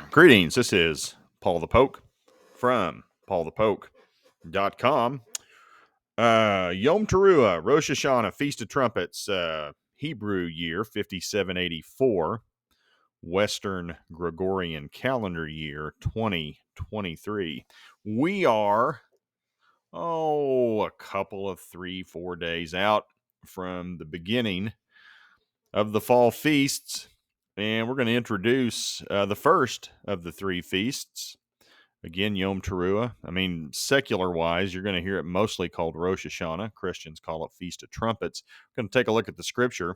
Greetings. This is Paul the Poke from paulthepoke.com. Yom Teruah, Rosh Hashanah, Feast of Trumpets, Hebrew year 5784, Western Gregorian calendar year 2023. We are, a couple of 3-4 days out from the beginning of the fall feasts. And we're going to introduce the first of the three feasts. Again, Yom Teruah. I mean, secular-wise, you're going to hear it mostly called Rosh Hashanah. Christians call it Feast of Trumpets. We're going to take a look at the scripture.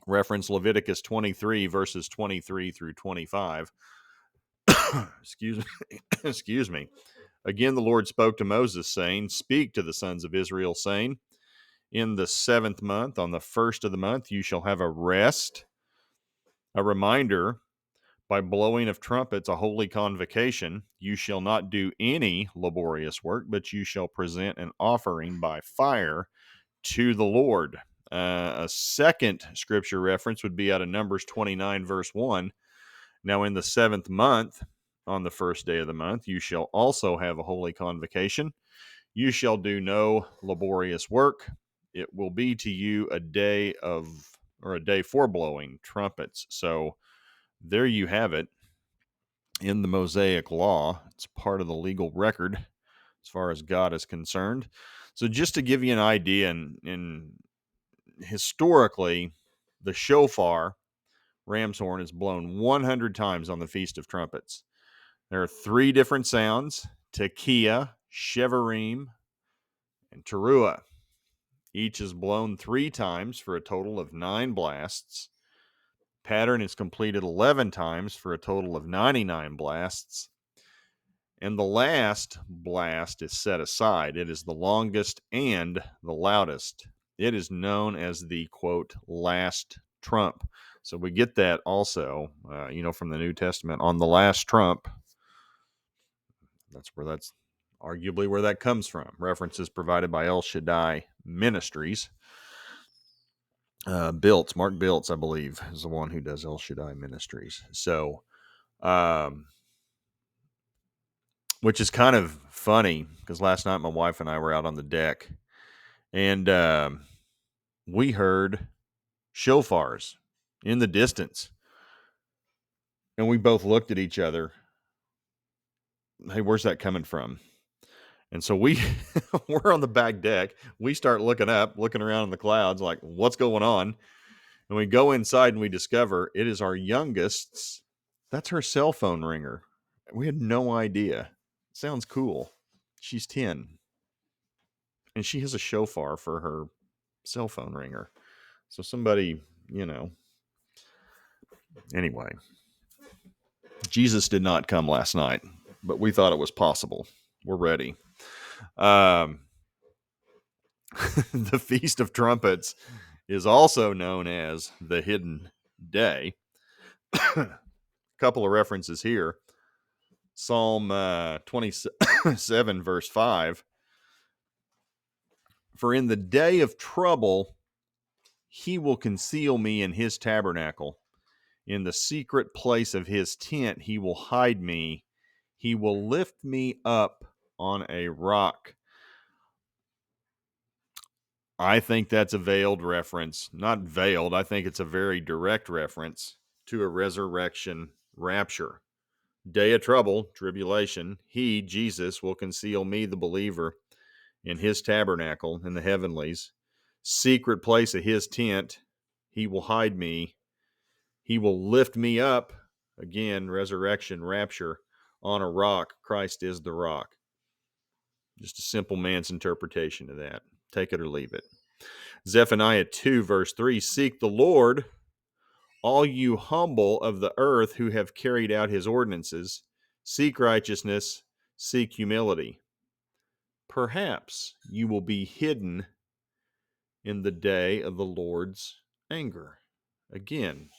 Reference Leviticus 23, verses 23 through 25. Excuse me. Again, the Lord spoke to Moses, saying, "Speak to the sons of Israel, saying, in the 7th month, on the 1st of the month, you shall have a rest, a reminder, by blowing of trumpets, a holy convocation. You shall not do any laborious work, but you shall present an offering by fire to the Lord." A second scripture reference would be out of Numbers 29, verse 1. "Now in the 7th month, on the 1st day of the month, you shall also have a holy convocation. You shall do no laborious work. It will be to you a day for blowing trumpets." So there you have it. In the Mosaic law, it's part of the legal record as far as God is concerned. So just to give you an idea, in historically, the shofar, ram's horn, is blown 100 times on the Feast of Trumpets. There are 3 different sounds: Tekiah, Shevarim, and Teruah. Each is blown 3 times for a total of 9 blasts. Pattern is completed 11 times for a total of 99 blasts. And the last blast is set aside. It is the longest and the loudest. It is known as the, quote, last trump. So we get that also, from the New Testament. On the last trump, that's arguably where that comes from. References provided by El Shaddai Ministries. Mark Biltz, I believe, is the one who does El Shaddai Ministries. So, which is kind of funny because last night my wife and I were out on the deck, and we heard shofars in the distance, and we both looked at each other. Hey, where's that coming from? And so we're on the back deck. We start looking around in the clouds, like, what's going on? And we go inside and we discover it is our youngest's. That's her cell phone ringer. We had no idea. Sounds cool. She's 10. And she has a shofar for her cell phone ringer. So somebody, anyway, Jesus did not come last night, but we thought it was possible. We're ready. The Feast of Trumpets is also known as the Hidden Day. A couple of references here. Psalm 27, verse 5. "For in the day of trouble, he will conceal me in his tabernacle. In the secret place of his tent, he will hide me. He will lift me up on a rock." I think that's a veiled reference. Not veiled. I think it's a very direct reference to a resurrection rapture. Day of trouble, tribulation. He, Jesus, will conceal me, the believer, in his tabernacle in the heavenlies. Secret place of his tent, he will hide me. He will lift me up, again, resurrection, rapture, on a rock. Christ is the rock. Just a simple man's interpretation of that. Take it or leave it. Zephaniah 2, verse 3, "Seek the Lord, all you humble of the earth who have carried out his ordinances. Seek righteousness, seek humility. Perhaps you will be hidden in the day of the Lord's anger." Again,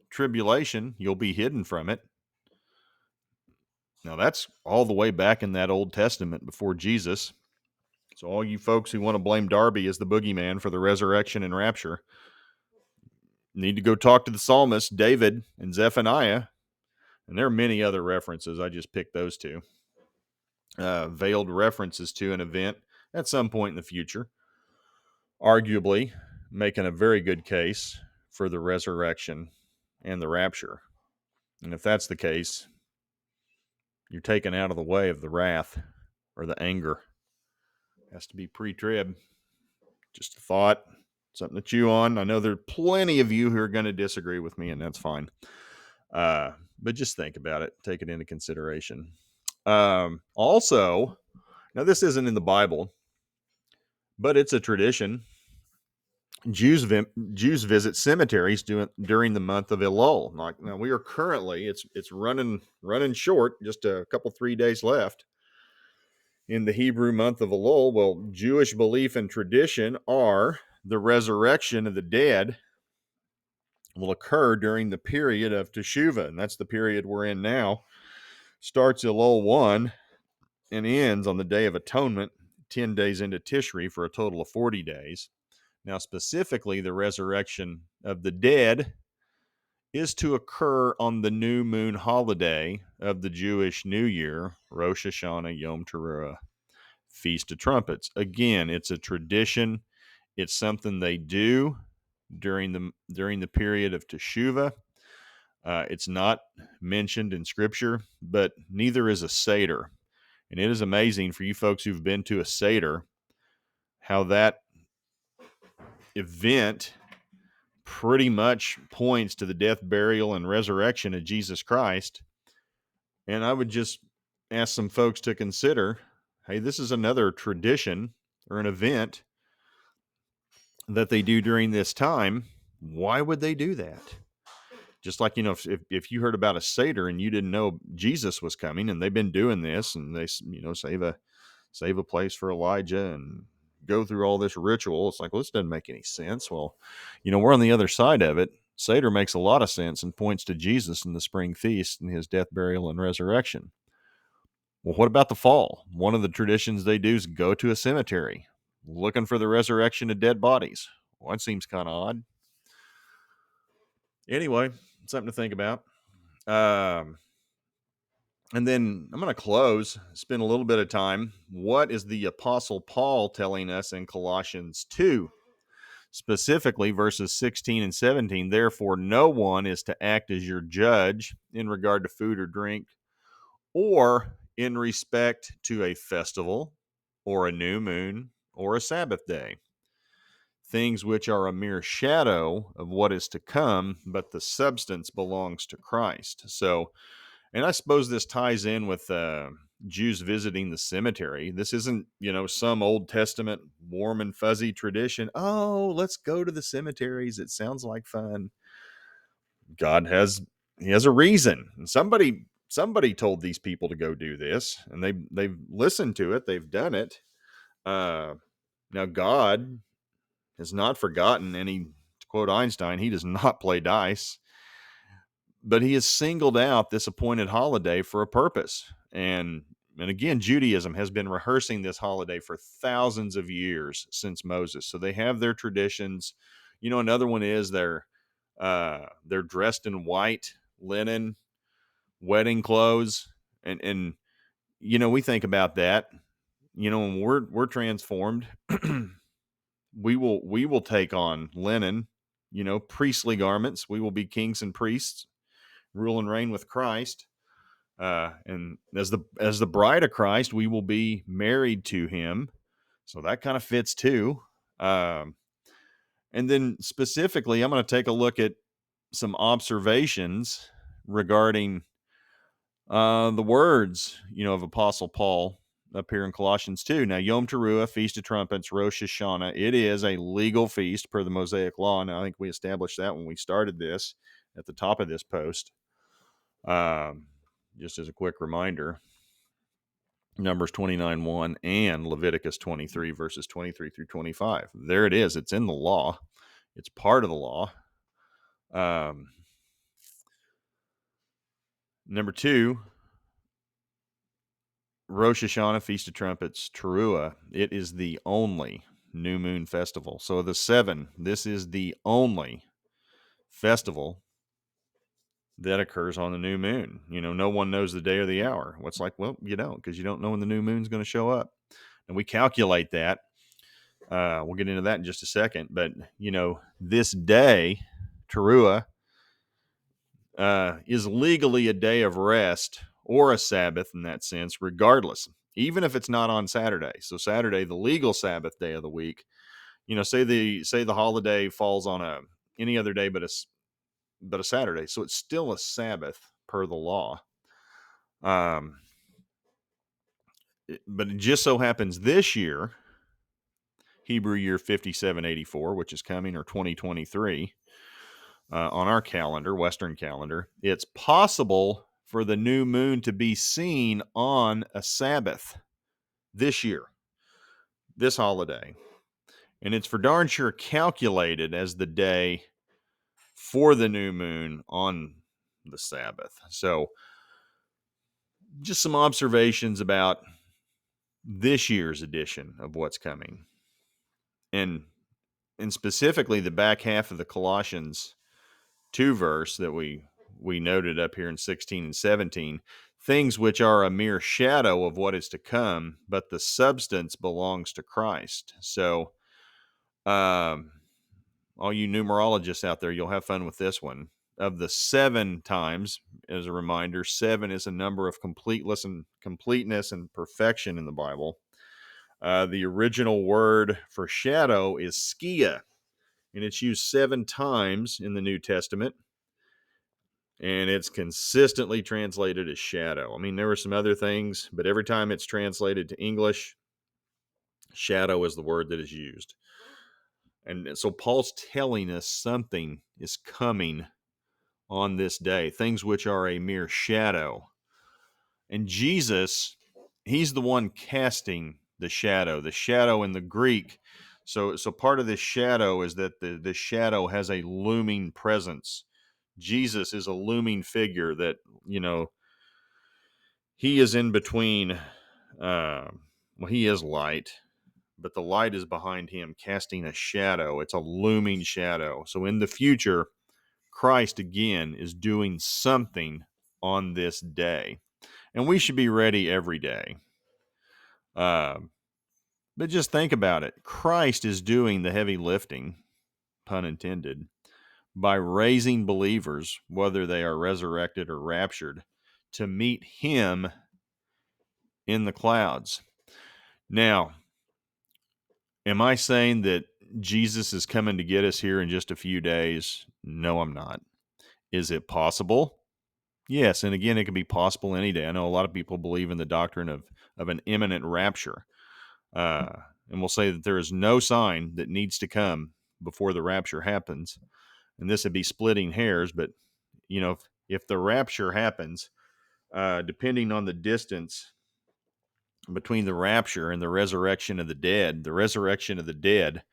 tribulation, you'll be hidden from it. Now, that's all the way back in that Old Testament before Jesus. So all you folks who want to blame Darby as the boogeyman for the resurrection and rapture, need to go talk to the psalmist, David and Zephaniah. And there are many other references. I just picked those two. Veiled references to an event at some point in the future, arguably making a very good case for the resurrection and the rapture. And if that's the case, you're taken out of the way of the wrath or the anger. It has to be pre-trib. Just a thought, something to chew on. I know there are plenty of you who are going to disagree with me, and that's fine. But just think about it. Take it into consideration. Also, now this isn't in the Bible, but it's a tradition. Jews visit cemeteries during the month of Elul. Now we are currently it's running short, just a couple 3 days left in the Hebrew month of Elul. Well, Jewish belief and tradition are the resurrection of the dead will occur during the period of Teshuvah, and that's the period we're in now. Starts Elul 1 and ends on the Day of Atonement, 10 days into Tishri, for a total of 40 days. Now, specifically, the resurrection of the dead is to occur on the new moon holiday of the Jewish New Year, Rosh Hashanah, Yom Teruah, Feast of Trumpets. Again, it's a tradition. It's something they do during the period of Teshuvah. It's not mentioned in Scripture, but neither is a Seder. And it is amazing for you folks who've been to a Seder how that event pretty much points to the death, burial, and resurrection of Jesus Christ. And I would just ask some folks to consider, hey, this is another tradition or an event that they do during this time. Why would they do that? Just like, if you heard about a Seder and you didn't know Jesus was coming, and they've been doing this, and they, save a place for Elijah and go through all this ritual. It's like, well, this doesn't make any sense. Well, we're on the other side of it. Seder makes a lot of sense and points to Jesus and the spring feast and his death, burial, and resurrection. Well, what about the fall? One of the traditions they do is go to a cemetery looking for the resurrection of dead bodies. Well, that seems kind of odd. Anyway, something to think about. And then I'm going to close, spend a little bit of time. What is the Apostle Paul telling us in Colossians 2? Specifically, verses 16 and 17. Therefore, no one is to act as your judge in regard to food or drink, or in respect to a festival, or a new moon, or a Sabbath day. Things which are a mere shadow of what is to come, but the substance belongs to Christ. So, and I suppose this ties in with Jews visiting the cemetery. This isn't, some Old Testament warm and fuzzy tradition. Oh, let's go to the cemeteries. It sounds like fun. God has a reason. And somebody told these people to go do this, and they've listened to it. They've done it. Now God has not forgotten any. To quote Einstein, he does not play dice. But he has singled out this appointed holiday for a purpose. And again, Judaism has been rehearsing this holiday for thousands of years since Moses. So they have their traditions. Another one is they're dressed in white linen, wedding clothes. And we think about that. When we're transformed, we will take on linen, priestly garments. We will be kings and priests, rule and reign with Christ, and as the bride of Christ, we will be married to him. So that kind of fits too. And then specifically, I'm going to take a look at some observations regarding the words, of Apostle Paul up here in Colossians 2. Now, Yom Teruah, Feast of Trumpets, Rosh Hashanah, it is a legal feast per the Mosaic Law. Now, I think we established that when we started this at the top of this post. Just as a quick reminder, Numbers 29:1 and Leviticus 23, verses 23 through 25. There it is. It's in the law. It's part of the law. Number 2, Rosh Hashanah, Feast of Trumpets, Teruah. It is the only new moon festival. So of the 7, this is the only festival that occurs on the new moon. No one knows the day or the hour. What's like, well, you don't, because you don't know when the new moon's going to show up. And we calculate that. We'll get into that in just a second. But, this day, Teruah, is legally a day of rest or a Sabbath in that sense, regardless, even if it's not on Saturday. So Saturday, the legal Sabbath day of the week, say the holiday falls on any other day but a Saturday, so it's still a Sabbath per the law. But it just so happens this year, Hebrew year 5784, which is coming, or 2023, on our calendar, Western calendar, it's possible for the new moon to be seen on a Sabbath this year, this holiday. And it's for darn sure calculated as the day for the new moon on the Sabbath. So just some observations about this year's edition of what's coming. And specifically the back half of the Colossians 2 verse that we noted up here in 16 and 17, things which are a mere shadow of what is to come, but the substance belongs to Christ. So, all you numerologists out there, you'll have fun with this one. Of the 7 times, as a reminder, 7 is a number of completeness and perfection in the Bible. The original word for shadow is skia, and it's used 7 times in the New Testament, and it's consistently translated as shadow. I mean, there were some other things, but every time it's translated to English, shadow is the word that is used. And so Paul's telling us something is coming on this day, things which are a mere shadow. And Jesus, he's the one casting the shadow in the Greek. So part of this shadow is that the shadow has a looming presence. Jesus is a looming figure that, he is in between. He is light, but the light is behind him, casting a shadow. It's a looming shadow. So in the future, Christ again is doing something on this day, and we should be ready every day. But just think about it. Christ is doing the heavy lifting, pun intended, by raising believers, whether they are resurrected or raptured, to meet him in the clouds. Now, am I saying that Jesus is coming to get us here in just a few days? No, I'm not. Is it possible? Yes, and again, it can be possible any day. I know a lot of people believe in the doctrine of an imminent rapture. And we'll say that there is no sign that needs to come before the rapture happens. And this would be splitting hairs, but, if the rapture happens, depending on the distance between the rapture and the resurrection of the dead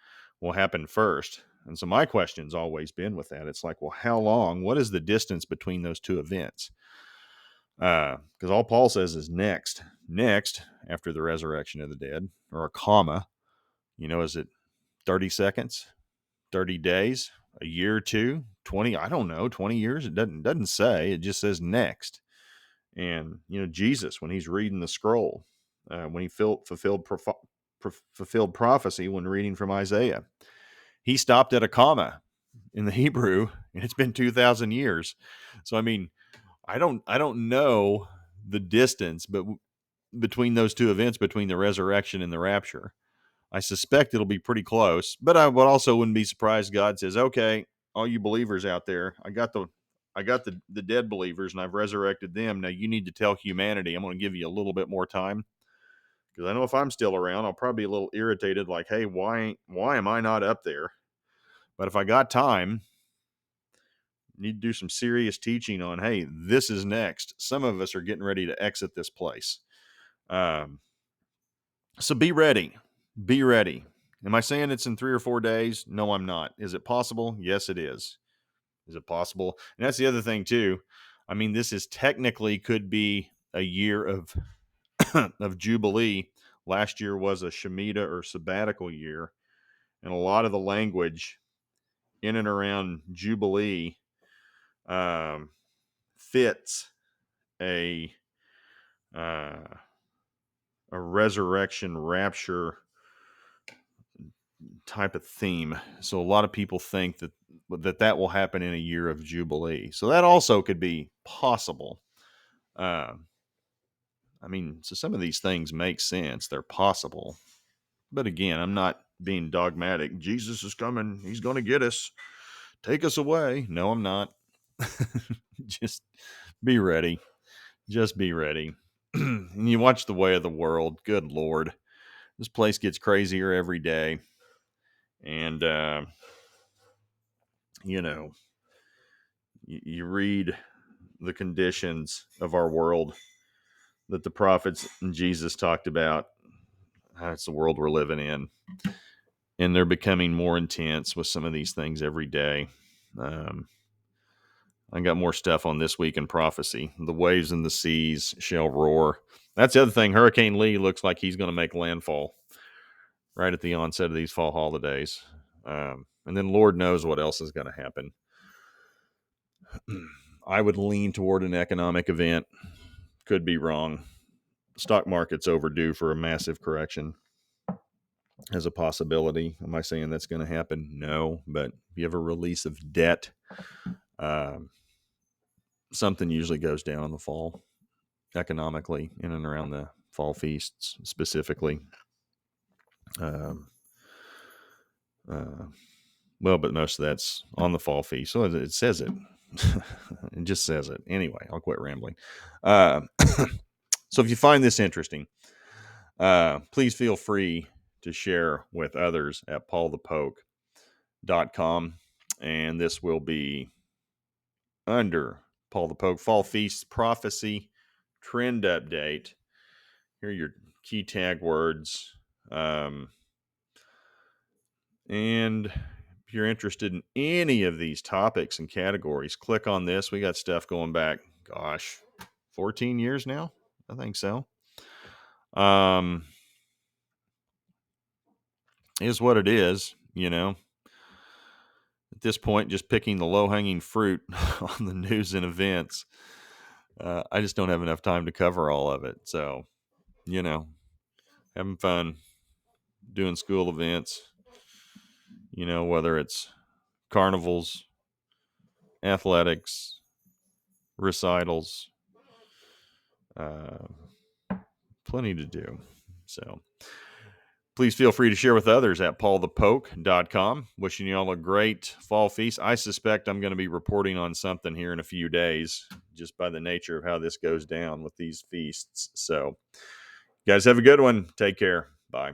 will happen first. And so my question's always been with that. It's like, well, how long? What is the distance between those two events? Because all Paul says is next after the resurrection of the dead, or a comma. Is it 30 seconds, 30 days, a year or two, 20? I don't know, 20 years. It doesn't say. It just says next. And Jesus, when he's reading the scroll, when he fulfilled prophecy when reading from Isaiah, he stopped at a comma in the Hebrew, and it's been 2,000 years. So I mean, I don't know the distance, but between those two events, between the resurrection and the rapture, I suspect it'll be pretty close. But I wouldn't be surprised God says, "Okay, all you believers out there, I got the dead believers, and I've resurrected them. Now you need to tell humanity. I'm going to give you a little bit more time, because I know if I'm still around, I'll probably be a little irritated, like, hey, why am I not up there? But if I got time, need to do some serious teaching on, hey, this is next. Some of us are getting ready to exit this place. So be ready. Be ready. Am I saying it's in 3 or 4 days? No, I'm not. Is it possible? Yes, it is. Is it possible? And that's the other thing too. I mean, this is technically could be a year of of Jubilee. Last year was a Shemitah or sabbatical year. And a lot of the language in and around Jubilee fits a resurrection rapture type of theme. So a lot of people think that will happen in a year of Jubilee. So that also could be possible. I mean, so some of these things make sense. They're possible. But again, I'm not being dogmatic. Jesus is coming. He's going to get us. Take us away. No, I'm not. Just be ready. Just be ready. And you watch the way of the world. Good Lord. This place gets crazier every day. And, you read the conditions of our world that the prophets and Jesus talked about. That's the world we're living in. And they're becoming more intense with some of these things every day. I got more stuff on This Week in Prophecy. The waves and the seas shall roar. That's the other thing. Hurricane Lee looks like he's going to make landfall right at the onset of these fall holidays. And then Lord knows what else is going to happen. I would lean toward an economic event. Could be wrong. Stock market's overdue for a massive correction as a possibility. Am I saying that's going to happen? No. But if you have a release of debt, something usually goes down in the fall economically in and around the fall feasts specifically. Well, but most of that's on the fall feast. So it says it. It just says it. Anyway, I'll quit rambling. So if you find this interesting, please feel free to share with others at paulthepoke.com. And this will be under Paul the Poke Fall Feast Prophecy Trend Update. Here are your key tag words. And if you're interested in any of these topics and categories, click on this. We got stuff going back, 14 years now. I think so. Is what it is, At this point, just picking the low-hanging fruit on the news and events. I just don't have enough time to cover all of it. So, having fun doing school events, whether it's carnivals, athletics, recitals, plenty to do. So please feel free to share with others at paulthepoke.com. Wishing you all a great fall feast. I suspect I'm going to be reporting on something here in a few days, just by the nature of how this goes down with these feasts. So, guys, have a good one. Take care. Bye.